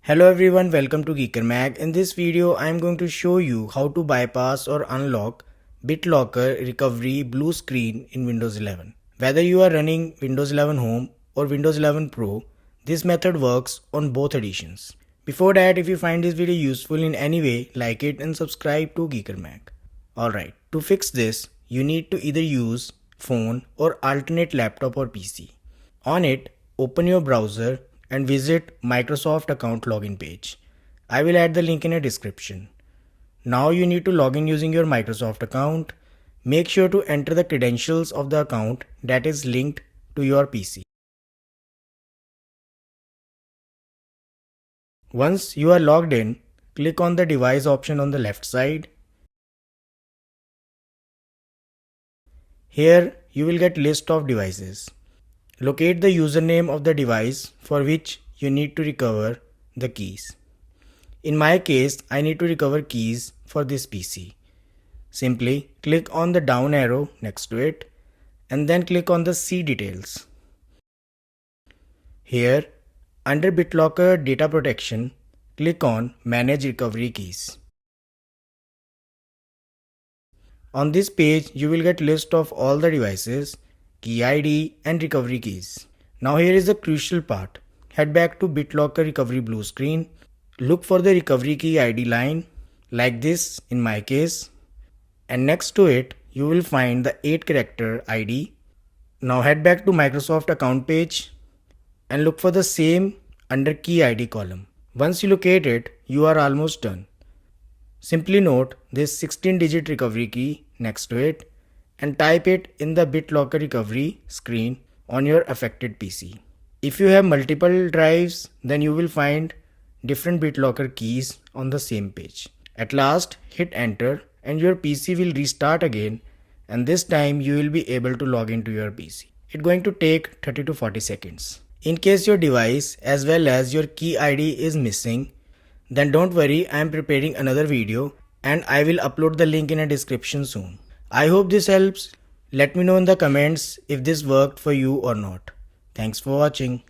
Hello everyone, welcome to Geeker Mag. In this video, I am going to show you how to bypass or unlock Bitlocker Recovery blue screen in Windows 11. Whether you are running Windows 11 Home or Windows 11 Pro, this method works on both editions. Before that, if you find this video useful in any way, like it and subscribe to Geeker Mag. Alright, to fix this, you need to either use phone or alternate laptop or PC. On it, open your browser and visit Microsoft account login page. I will add the link in a description. Now you need to log in using your Microsoft account. Make sure to enter the credentials of the account that is linked to your PC. Once you are logged in, click on the device option on the left side. Here you will get list of devices. Locate the username of the device for which you need to recover the keys. In my case, I need to recover keys for this PC. Simply click on the down arrow next to it and then click on the See Details. Here, under BitLocker Data Protection, click on Manage Recovery Keys. On this page, you will get list of all the devices, key ID and recovery keys. Now here is the crucial part. Head back to Bitlocker Recovery blue screen. Look for the recovery key ID line like this in my case, and next to it you will find the 8-character ID. Now head back to Microsoft account page and look for the same under key ID column. Once you locate it, you are almost done. Simply note this 16-digit recovery key next to it and type it in the Bitlocker Recovery screen on your affected PC. If you have multiple drives, then you will find different BitLocker keys on the same page. At last, hit enter and your PC will restart again, and this time you will be able to log into your PC. It's going to take 30 to 40 seconds. In case your device as well as your key ID is missing, then don't worry, I am preparing another video and I will upload the link in a description soon. I hope this helps. Let me know in the comments if this worked for you or not. Thanks for watching.